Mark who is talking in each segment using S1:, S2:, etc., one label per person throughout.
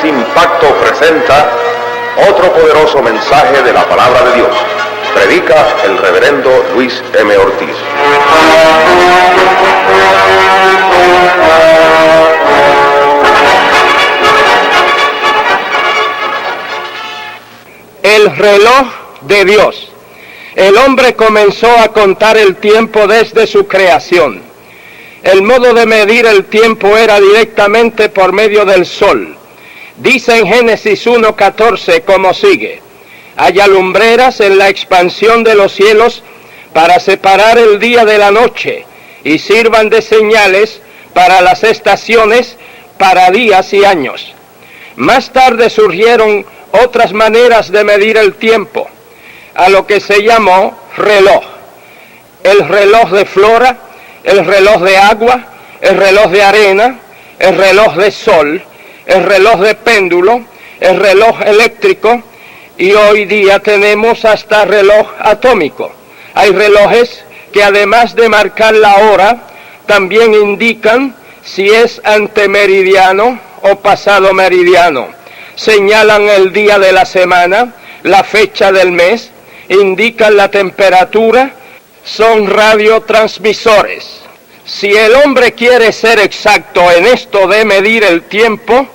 S1: Impacto presenta otro poderoso mensaje de la palabra de Dios. Predica el reverendo Luis M. Ortiz.
S2: El reloj de Dios. El hombre comenzó a contar el tiempo desde su creación. El modo de medir el tiempo era directamente por medio del sol. Dice en Génesis 1:14 como sigue: haya lumbreras en la expansión de los cielos para separar el día de la noche, y sirvan de señales para las estaciones, para días y años. Más tarde surgieron otras maneras de medir el tiempo, a lo que se llamó reloj. El reloj de flora, el reloj de agua, el reloj de arena, el reloj de sol, el reloj de péndulo, el reloj eléctrico, y hoy día tenemos hasta reloj atómico. Hay relojes que además de marcar la hora, también indican si es antemeridiano o pasado meridiano. Señalan el día de la semana, la fecha del mes, indican la temperatura, son radiotransmisores. Si el hombre quiere ser exacto en esto de medir el tiempo,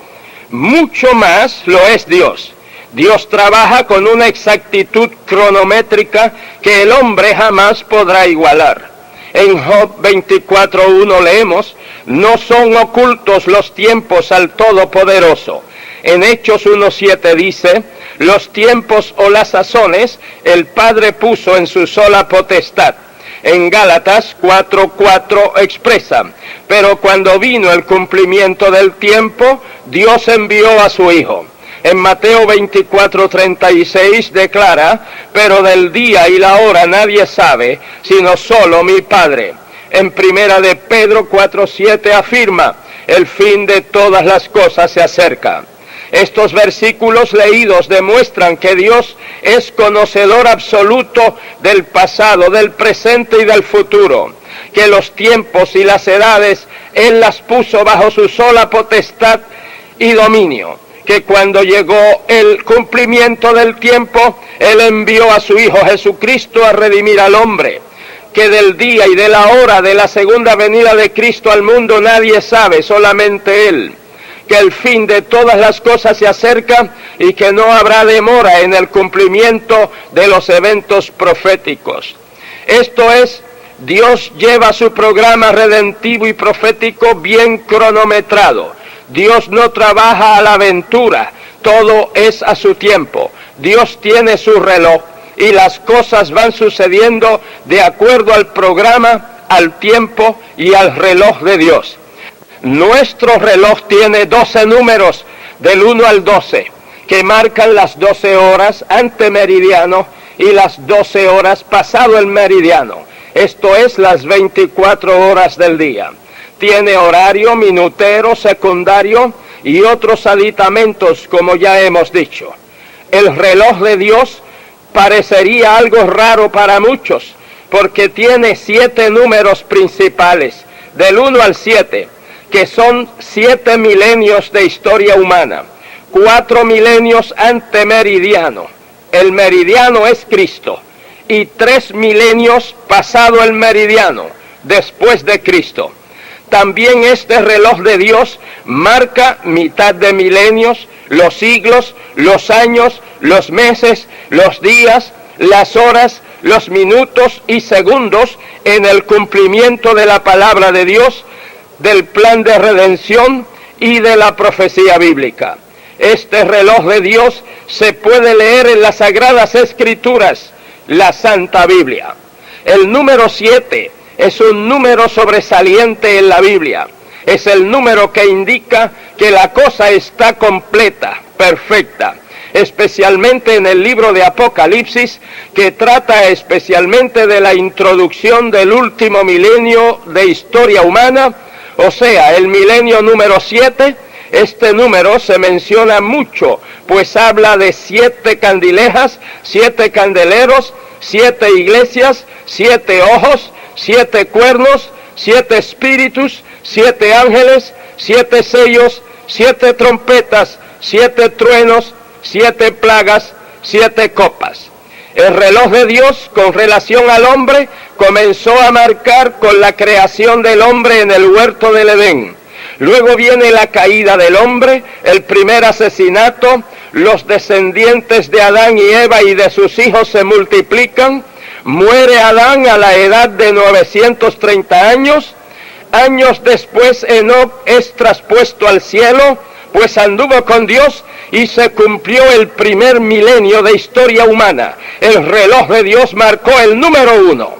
S2: mucho más lo es Dios. Dios trabaja con una exactitud cronométrica que el hombre jamás podrá igualar. En Job 24:1 leemos: no son ocultos los tiempos al Todopoderoso. En Hechos 1:7 dice: los tiempos o las sazones el Padre puso en su sola potestad. En Gálatas 4:4 expresa: pero cuando vino el cumplimiento del tiempo, Dios envió a su Hijo. En Mateo 24:36 declara: pero del día y la hora nadie sabe, sino solo mi Padre. En Primera de Pedro 4:7 afirma: el fin de todas las cosas se acerca. Estos versículos leídos demuestran que Dios es conocedor absoluto del pasado, del presente y del futuro, que los tiempos y las edades Él las puso bajo su sola potestad y dominio, que cuando llegó el cumplimiento del tiempo, Él envió a su Hijo Jesucristo a redimir al hombre, que del día y de la hora de la segunda venida de Cristo al mundo nadie sabe, solamente Él, que el fin de todas las cosas se acerca y que no habrá demora en el cumplimiento de los eventos proféticos. Esto es, Dios lleva su programa redentivo y profético bien cronometrado. Dios no trabaja a la aventura, todo es a su tiempo. Dios tiene su reloj y las cosas van sucediendo de acuerdo al programa, al tiempo y al reloj de Dios. Nuestro reloj tiene 12 números, del 1 al 12, que marcan las 12 horas antemeridiano y las 12 horas pasado el meridiano. Esto es las 24 horas del día. Tiene horario, minutero, secundario y otros aditamentos, como ya hemos dicho. El reloj de Dios parecería algo raro para muchos, porque tiene 7 números principales, del 1 al 7, que son 7 milenios de historia humana, 4 milenios antemeridiano, el meridiano es Cristo, y 3 milenios pasado el meridiano, después de Cristo. También este reloj de Dios marca mitad de milenios, los siglos, los años, los meses, los días, las horas, los minutos y segundos en el cumplimiento de la palabra de Dios, del plan de redención y de la profecía bíblica. Este reloj de Dios se puede leer en las Sagradas Escrituras, la Santa Biblia. El número 7 es un número sobresaliente en la Biblia. Es el número que indica que la cosa está completa, perfecta. Especialmente en el libro de Apocalipsis, que trata especialmente de la introducción del último milenio de historia humana, o sea, el milenio número 7. Este número se menciona mucho, pues habla de 7 candilejas, 7 candeleros, 7 iglesias, 7 ojos, 7 cuernos, 7 espíritus, 7 ángeles, 7 sellos, 7 trompetas, 7 truenos, 7 plagas, 7 copas. El reloj de Dios con relación al hombre comenzó a marcar con la creación del hombre en el huerto del Edén. Luego viene la caída del hombre, el primer asesinato, los descendientes de Adán y Eva y de sus hijos se multiplican, muere Adán a la edad de 930 años, años después Enoc es traspuesto al cielo, pues anduvo con Dios y se cumplió el primer milenio de historia humana. El reloj de Dios marcó el número 1.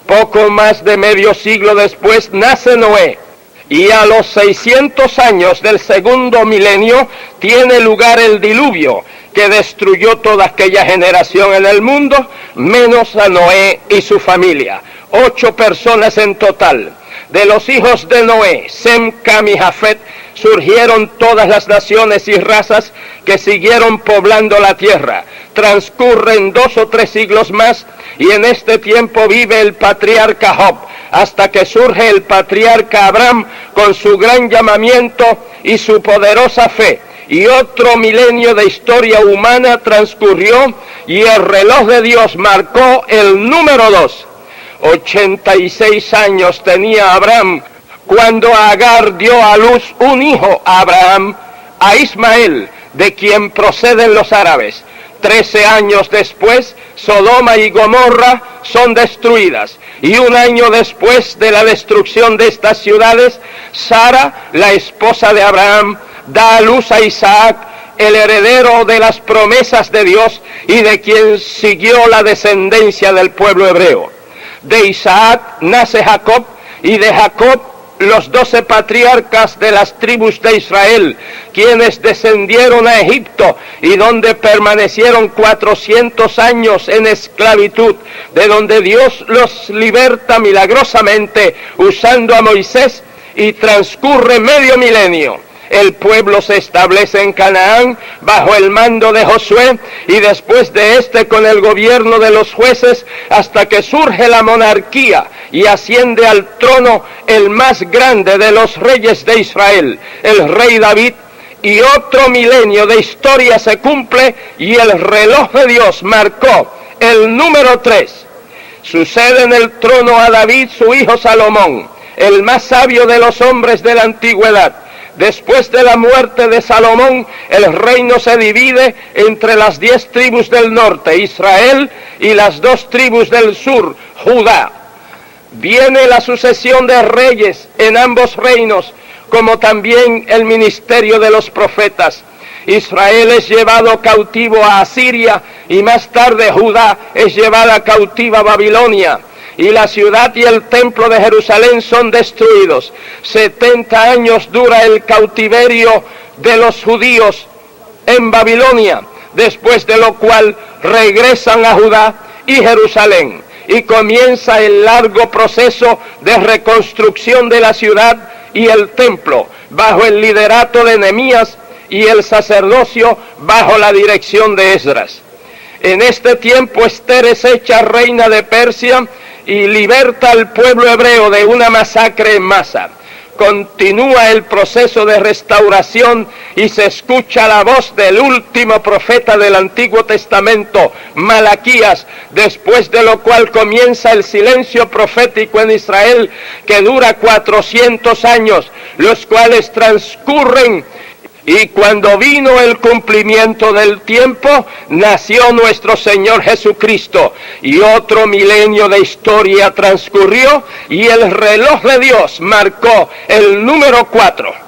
S2: Poco más de medio siglo después nace Noé. Y a los 600 años del segundo milenio tiene lugar el diluvio, que destruyó toda aquella generación en el mundo, menos a Noé y su familia. 8 personas en total. De los hijos de Noé, Sem, Cam y Jafet, surgieron todas las naciones y razas que siguieron poblando la tierra. Transcurren 2 o 3 siglos más y en este tiempo vive el patriarca Job, hasta que surge el patriarca Abraham con su gran llamamiento y su poderosa fe. Y otro milenio de historia humana transcurrió y el reloj de Dios marcó el número 2. 86 años tenía Abraham cuando Agar dio a luz un hijo a Abraham, a Ismael, de quien proceden los árabes. 13 años después, Sodoma y Gomorra son destruidas. Y un año después de la destrucción de estas ciudades, Sara, la esposa de Abraham, da a luz a Isaac, el heredero de las promesas de Dios y de quien siguió la descendencia del pueblo hebreo. De Isaac nace Jacob y de Jacob los 12 patriarcas de las tribus de Israel, quienes descendieron a Egipto y donde permanecieron 400 años en esclavitud, de donde Dios los liberta milagrosamente usando a Moisés y transcurre medio milenio. El pueblo se establece en Canaán bajo el mando de Josué y después de este con el gobierno de los jueces hasta que surge la monarquía y asciende al trono el más grande de los reyes de Israel, el rey David, y otro milenio de historia se cumple y el reloj de Dios marcó el número 3. Sucede en el trono a David su hijo Salomón, el más sabio de los hombres de la antigüedad. Después de la muerte de Salomón, el reino se divide entre las 10 tribus del norte, Israel, y las 2 tribus del sur, Judá. Viene la sucesión de reyes en ambos reinos, como también el ministerio de los profetas. Israel es llevado cautivo a Asiria y más tarde Judá es llevada cautiva a Babilonia. Y la ciudad y el templo de Jerusalén son destruidos. 70 años dura el cautiverio de los judíos en Babilonia, después de lo cual regresan a Judá y Jerusalén. Y comienza el largo proceso de reconstrucción de la ciudad y el templo, bajo el liderato de Nehemías y el sacerdocio bajo la dirección de Esdras. En este tiempo Ester es hecha reina de Persia y liberta al pueblo hebreo de una masacre en masa. Continúa el proceso de restauración y se escucha la voz del último profeta del Antiguo Testamento, Malaquías, después de lo cual comienza el silencio profético en Israel que dura 400 años, los cuales transcurren. Y cuando vino el cumplimiento del tiempo, nació nuestro Señor Jesucristo, y otro milenio de historia transcurrió, y el reloj de Dios marcó el número 4.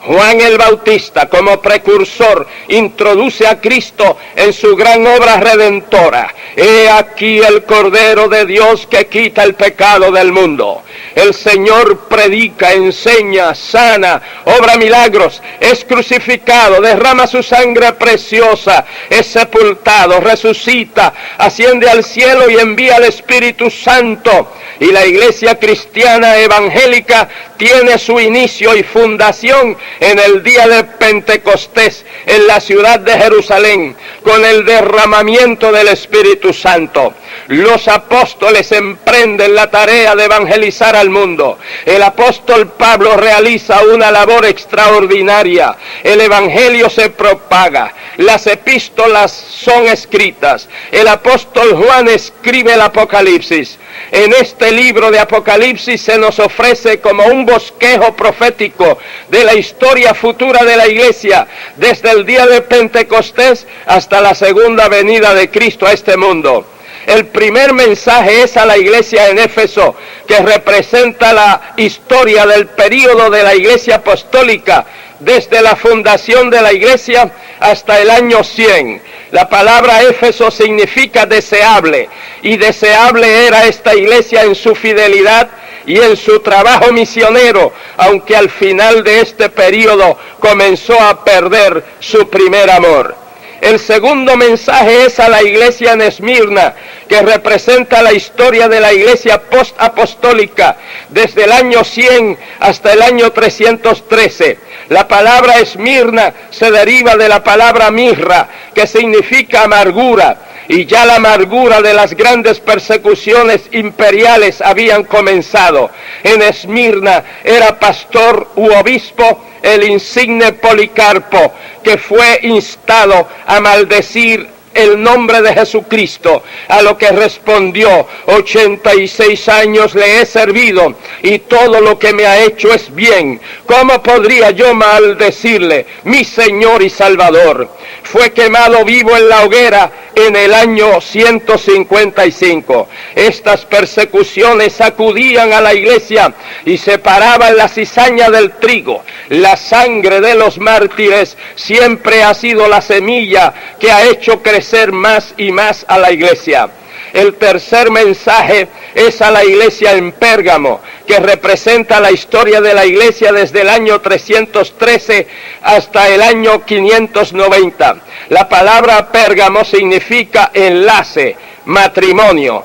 S2: Juan el Bautista, como precursor, introduce a Cristo en su gran obra redentora. He aquí el Cordero de Dios que quita el pecado del mundo. El Señor predica, enseña, sana, obra milagros, es crucificado, derrama su sangre preciosa, es sepultado, resucita, asciende al cielo y envía al Espíritu Santo. Y la iglesia cristiana evangélica tiene su inicio y fundación en el día de Pentecostés, en la ciudad de Jerusalén, con el derramamiento del Espíritu Santo. los apóstoles emprenden la tarea de evangelizar al mundo. El apóstol Pablo realiza una labor extraordinaria. El evangelio se propaga, las epístolas son escritas. El apóstol Juan escribe el Apocalipsis. En este libro de Apocalipsis se nos ofrece como un bosquejo profético de la historia futura de la iglesia, desde el día de Pentecostés hasta la segunda venida de Cristo a este mundo. El primer mensaje es a la iglesia en Éfeso, que representa la historia del período de la iglesia apostólica, desde la fundación de la iglesia hasta el año 100. La palabra Éfeso significa deseable, y deseable era esta iglesia en su fidelidad y en su trabajo misionero, aunque al final de este período comenzó a perder su primer amor. El segundo mensaje es a la iglesia en Esmirna, que representa la historia de la iglesia post-apostólica, desde el año 100 hasta el año 313. La palabra Esmirna se deriva de la palabra mirra, que significa amargura, y ya la amargura de las grandes persecuciones imperiales habían comenzado. En Esmirna era pastor u obispo el insigne Policarpo, que fue instado a maldecir el nombre de Jesucristo, a lo que respondió: 86 años le he servido y todo lo que me ha hecho es bien. ¿Cómo podría yo maldecirle, mi Señor y Salvador? Fue quemado vivo en la hoguera en el año 155. Estas persecuciones sacudían a la iglesia y separaban la cizaña del trigo. La sangre de los mártires siempre ha sido la semilla que ha hecho crecer más y más a la iglesia. El tercer mensaje es a la iglesia en Pérgamo, que representa la historia de la iglesia desde el año 313 hasta el año 590. La palabra Pérgamo significa enlace, matrimonio.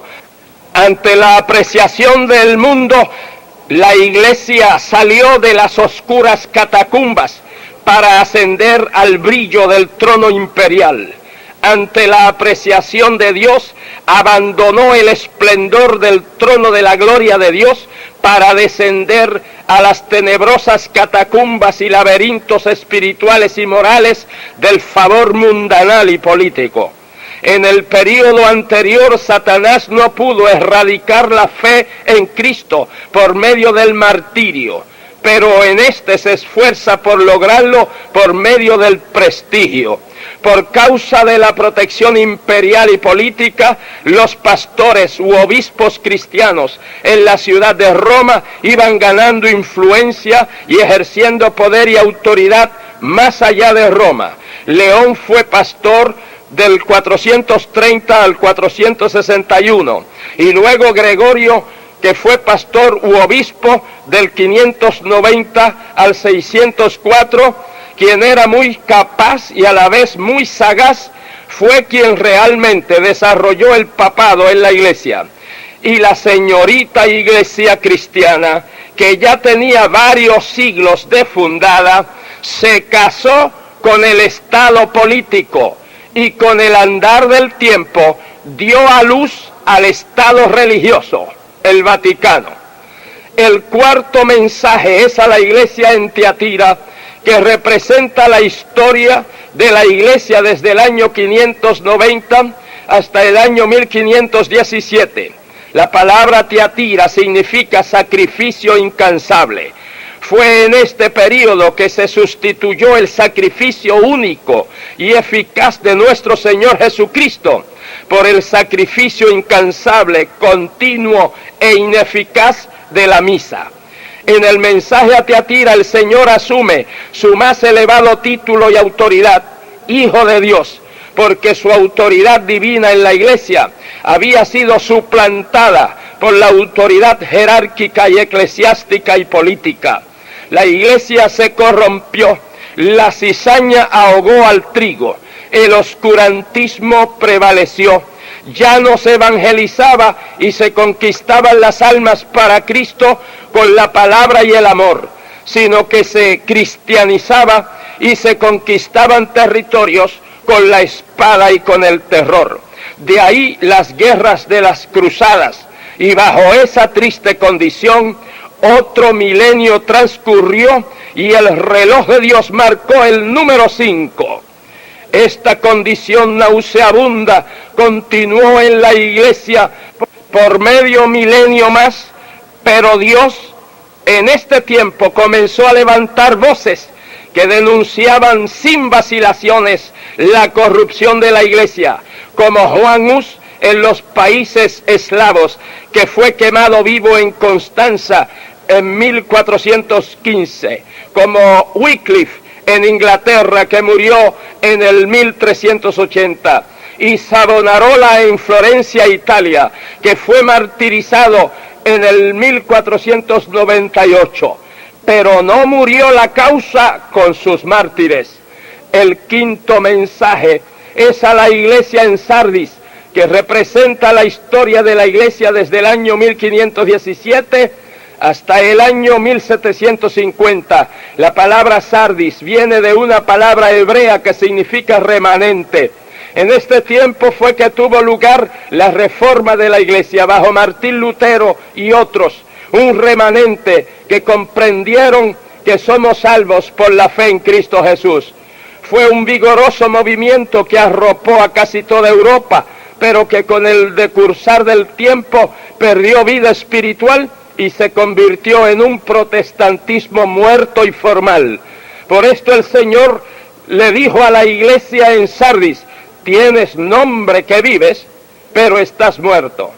S2: Ante la apreciación del mundo, la iglesia salió de las oscuras catacumbas para ascender al brillo del trono imperial. Ante la apreciación de Dios, abandonó el esplendor del trono de la gloria de Dios para descender a las tenebrosas catacumbas y laberintos espirituales y morales del favor mundanal y político. En el período anterior, Satanás no pudo erradicar la fe en Cristo por medio del martirio, pero en este se esfuerza por lograrlo por medio del prestigio. Por causa de la protección imperial y política, los pastores u obispos cristianos en la ciudad de Roma iban ganando influencia y ejerciendo poder y autoridad más allá de Roma. León fue pastor del 430 al 461, y luego Gregorio, que fue pastor u obispo del 590 al 604, quien era muy capaz y a la vez muy sagaz, fue quien realmente desarrolló el papado en la iglesia. Y la señorita iglesia cristiana, que ya tenía varios siglos de fundada, se casó con el estado político y con el andar del tiempo dio a luz al estado religioso, el Vaticano. El cuarto mensaje es a la iglesia en Tiatira, que representa la historia de la iglesia desde el año 590 hasta el año 1517. La palabra Tiatira significa sacrificio incansable. Fue en este periodo que se sustituyó el sacrificio único y eficaz de nuestro Señor Jesucristo por el sacrificio incansable, continuo e ineficaz de la misa. En el mensaje a Tiatira, el Señor asume su más elevado título y autoridad, Hijo de Dios, porque su autoridad divina en la iglesia había sido suplantada por la autoridad jerárquica y eclesiástica y política. La iglesia se corrompió, la cizaña ahogó al trigo, el oscurantismo prevaleció. Ya no se evangelizaba y se conquistaban las almas para Cristo con la palabra y el amor, sino que se cristianizaba y se conquistaban territorios con la espada y con el terror. De ahí las guerras de las cruzadas. Y bajo esa triste condición, otro milenio transcurrió y el reloj de Dios marcó el número 5. Esta condición nauseabunda continuó en la iglesia por medio milenio más, pero Dios en este tiempo comenzó a levantar voces que denunciaban sin vacilaciones la corrupción de la iglesia, como Juan Hus en los países eslavos, que fue quemado vivo en Constanza en 1415, como Wycliffe en Inglaterra, que murió en el 1380, y Savonarola en Florencia, Italia, que fue martirizado en el 1498, pero no murió la causa con sus mártires. El quinto mensaje es a la iglesia en Sardis, que representa la historia de la iglesia desde el año 1517 hasta el año 1750. La palabra Sardis viene de una palabra hebrea que significa remanente. En este tiempo fue que tuvo lugar la reforma de la iglesia bajo Martín Lutero y otros, un remanente que comprendieron que somos salvos por la fe en Cristo Jesús. Fue un vigoroso movimiento que arropó a casi toda Europa, pero que con el decursar del tiempo perdió vida espiritual y se convirtió en un protestantismo muerto y formal. Por esto el Señor le dijo a la iglesia en Sardis: tienes nombre que vives, pero estás muerto.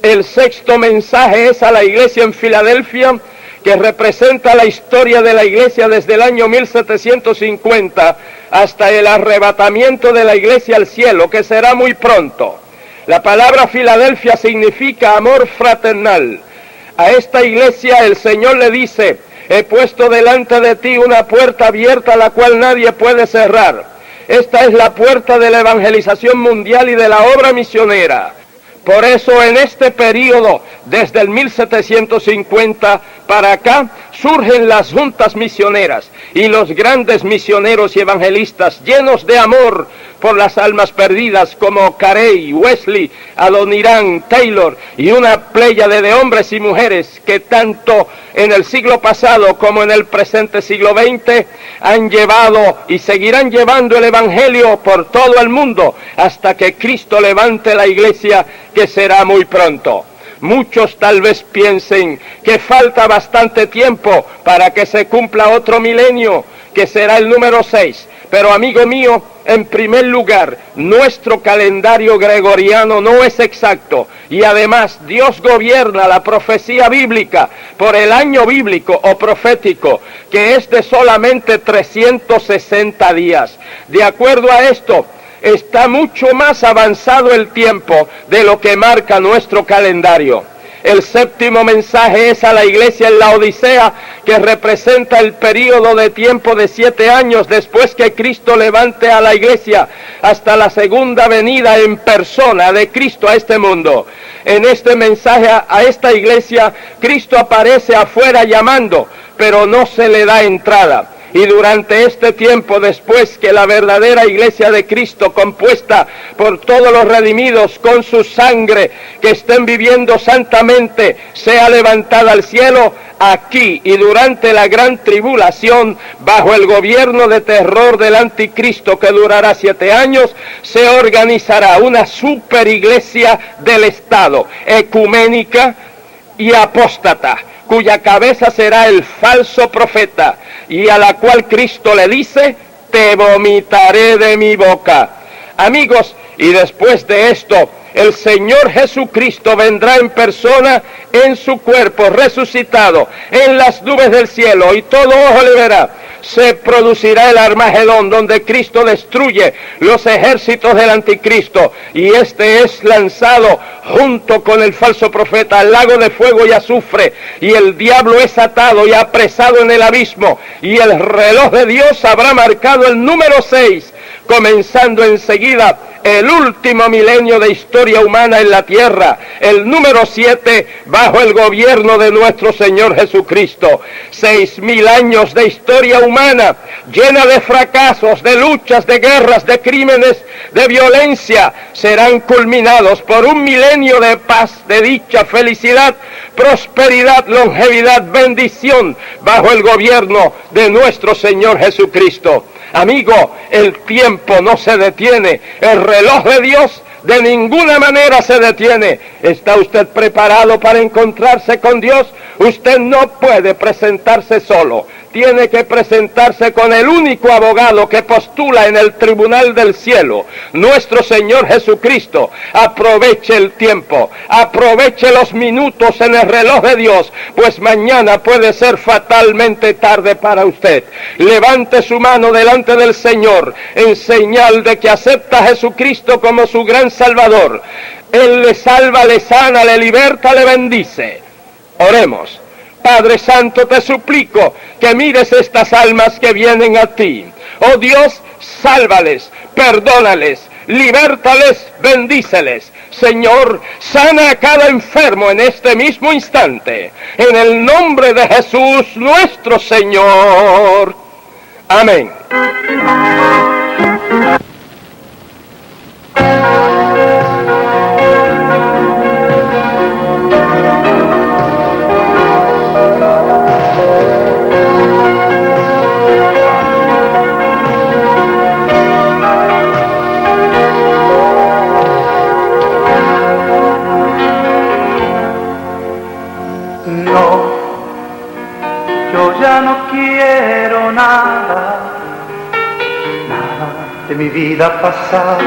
S2: El sexto mensaje es a la iglesia en Filadelfia, que representa la historia de la iglesia desde el año 1750 hasta el arrebatamiento de la iglesia al cielo, que será muy pronto. La palabra Filadelfia significa amor fraternal. A esta iglesia el Señor le dice: he puesto delante de ti una puerta abierta, la cual nadie puede cerrar. Esta es la puerta de la evangelización mundial y de la obra misionera. Por eso en este periodo, desde el 1750 para acá, surgen las juntas misioneras y los grandes misioneros y evangelistas llenos de amor por las almas perdidas, como Carey, Wesley, Adoniram, Taylor y una pléyade de hombres y mujeres que tanto en el siglo pasado como en el presente siglo XX han llevado y seguirán llevando el evangelio por todo el mundo hasta que Cristo levante la iglesia, que será muy pronto. Muchos tal vez piensen que falta bastante tiempo para que se cumpla otro milenio, que será el número 6. Pero amigo mío, en primer lugar, nuestro calendario gregoriano no es exacto, y además Dios gobierna la profecía bíblica por el año bíblico o profético, que es de solamente 360 días. De acuerdo a esto, está mucho más avanzado el tiempo de lo que marca nuestro calendario. El séptimo mensaje es a la iglesia en la Odisea, que representa el periodo de tiempo de 7 años después que Cristo levante a la iglesia hasta la segunda venida en persona de Cristo a este mundo. En este mensaje a esta iglesia, Cristo aparece afuera llamando, pero no se le da entrada. Y durante este tiempo, después que la verdadera iglesia de Cristo, compuesta por todos los redimidos con su sangre, que estén viviendo santamente, sea levantada al cielo, aquí y durante la gran tribulación, bajo el gobierno de terror del anticristo que durará 7 años, se organizará una super iglesia del Estado, ecuménica y apóstata, cuya cabeza será el falso profeta, y a la cual Cristo le dice: te vomitaré de mi boca. Amigos, y después de esto, el Señor Jesucristo vendrá en persona, en su cuerpo resucitado, en las nubes del cielo, y todo ojo le verá. Se producirá el Armagedón, donde Cristo destruye los ejércitos del anticristo, y este es lanzado junto con el falso profeta al lago de fuego y azufre, y el diablo es atado y apresado en el abismo, y el reloj de Dios habrá marcado el número 6, comenzando enseguida el último milenio de historia humana en la tierra, el número 7 bajo el gobierno de nuestro Señor Jesucristo. 6.000 años de historia humana llena de fracasos, de luchas, de guerras, de crímenes, de violencia, serán culminados por un milenio de paz, de dicha, felicidad, prosperidad, longevidad, bendición bajo el gobierno de nuestro Señor Jesucristo. Amigo, el tiempo no se detiene, el reloj de Dios de ninguna manera se detiene. ¿Está usted preparado para encontrarse con Dios? Usted no puede presentarse solo, tiene que presentarse con el único abogado que postula en el tribunal del cielo, nuestro Señor Jesucristo. Aproveche el tiempo, aproveche los minutos en el reloj de Dios, pues mañana puede ser fatalmente tarde para usted. Levante su mano delante del Señor en señal de que acepta a Jesucristo como su gran Salvador. Él le salva, le sana, le liberta, le bendice. Oremos. Padre Santo, te suplico que mires estas almas que vienen a ti. Oh Dios, sálvales, perdónales, libértales, bendíceles. Señor, sana a cada enfermo en este mismo instante. En el nombre de Jesús nuestro Señor. Amén.
S3: De mi vida pasada,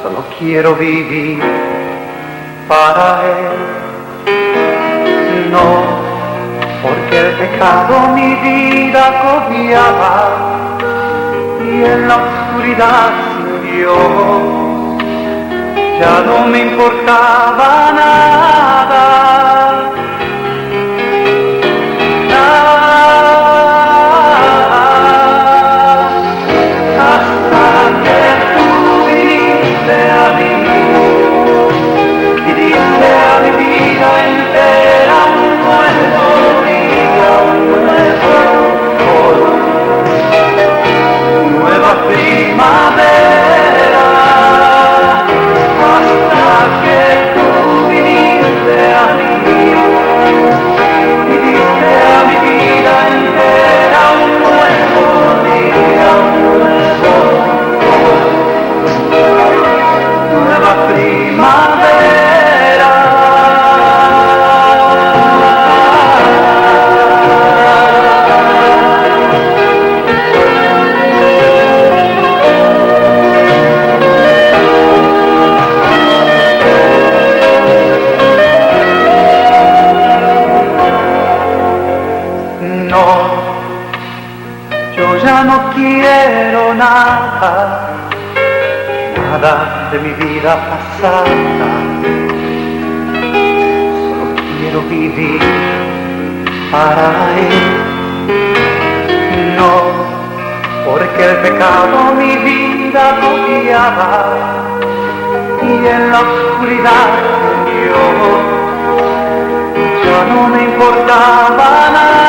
S3: solo quiero vivir para Él. No, porque el pecado mi vida copiaba y en la oscuridad sin Dios ya no me importaba nada. Nada de mi vida pasada, solo quiero vivir para Él. No, porque el pecado mi vida copiaba y en la oscuridad Dios ya no me importaba nada.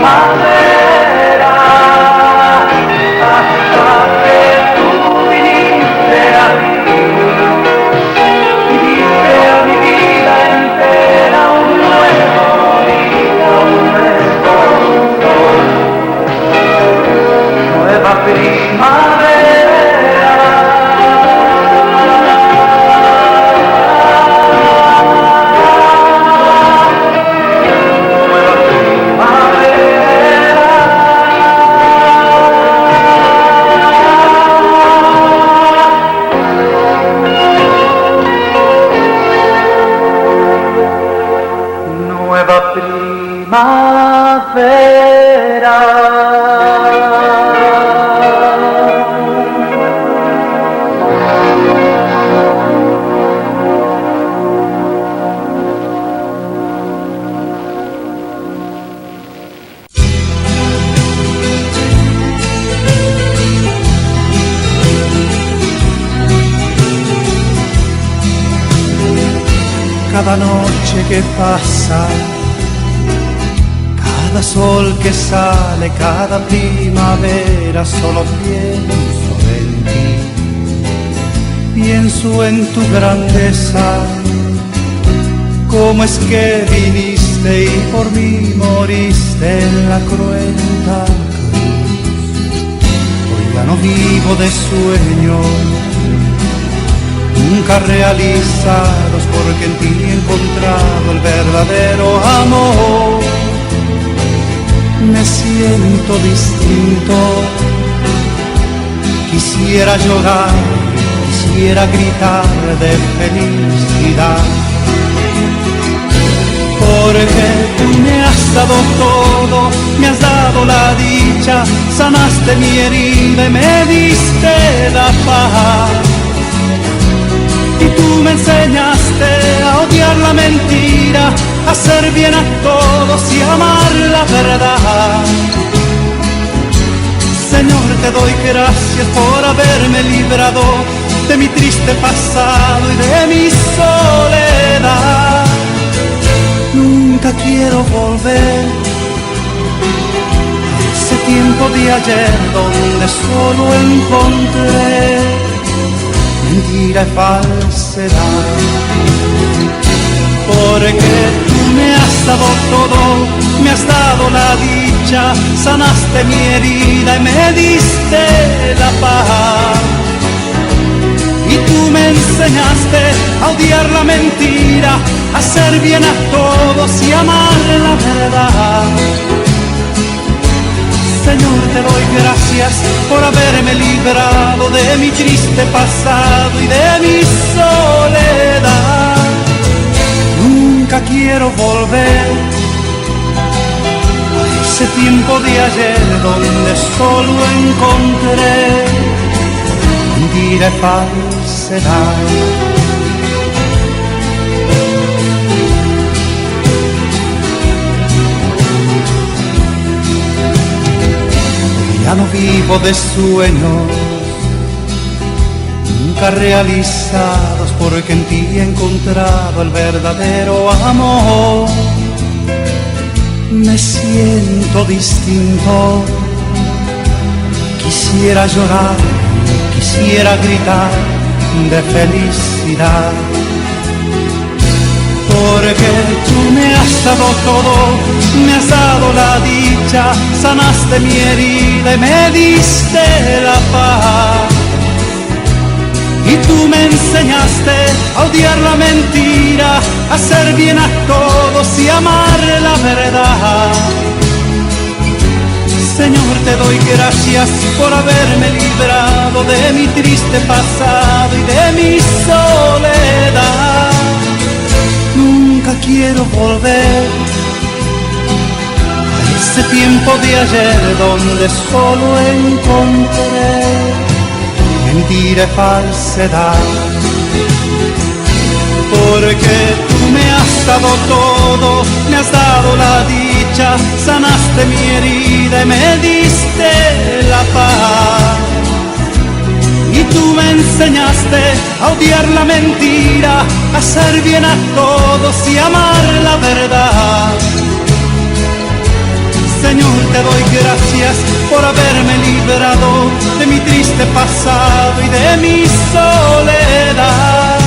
S3: Primavera, hasta que tú viniste. nueva
S4: Cada noche que pasa, cada sol que sale, cada primavera, solo pienso en ti. Pienso en tu grandeza, cómo es que viniste y por mí moriste en la cruenta cruz. Hoy ya no vivo de sueños nunca realizados, porque en ti he encontrado el verdadero amor. Me siento distinto, quisiera llorar, quisiera gritar de felicidad, porque tú me has dado todo, me has dado la dicha, sanaste mi herida y me diste la paz. Y tú me enseñaste a odiar la mentira, a hacer bien a todos y amar la verdad. Señor, te doy gracias por haberme librado de mi triste pasado y de mi soledad. Nunca quiero volver a ese tiempo de ayer donde solo encontré mentira y falsedad, porque tú me has dado todo, me has dado la dicha, sanaste mi herida y me diste la paz. Y tú me enseñaste a odiar la mentira, a hacer bien a todos y amar la verdad. Señor, te doy gracias por haberme librado de mi triste pasado y de mi soledad. Nunca quiero volver a ese tiempo de ayer donde solo encontré mentira y falsedad. Ya no vivo de sueños nunca realizados, porque en ti he encontrado el verdadero amor. Me siento distinto, quisiera llorar, quisiera gritar de felicidad, porque tú me has dado todo, me has dado la dicha, sanaste mi herida y me diste la paz. Y tú me enseñaste a odiar la mentira, a hacer bien a todos y amar la verdad. Señor, te doy gracias por haberme librado de mi triste pasado y de mi soledad. Nunca quiero volver a ese tiempo de ayer donde solo encontré mentira y falsedad, porque tú me has dado todo, me has dado la dicha, sanaste mi herida y me diste la paz. Y tú me enseñaste a odiar la mentira, a hacer bien a todos y amar la verdad. Señor, te doy gracias por haberme librado de mi triste pasado y de mi soledad.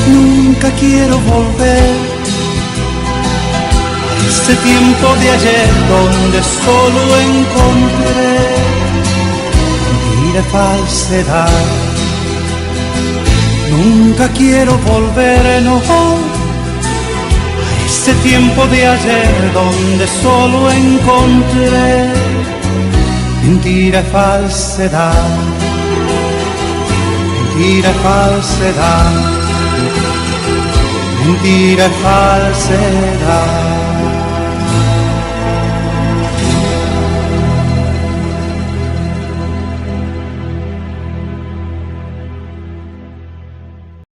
S4: Nunca quiero volver a ese tiempo de ayer donde solo encontré mentira y falsedad. Nunca quiero volver, no, ese tiempo de ayer donde solo encontré mentira y falsedad, mentira y falsedad, mentira y falsedad.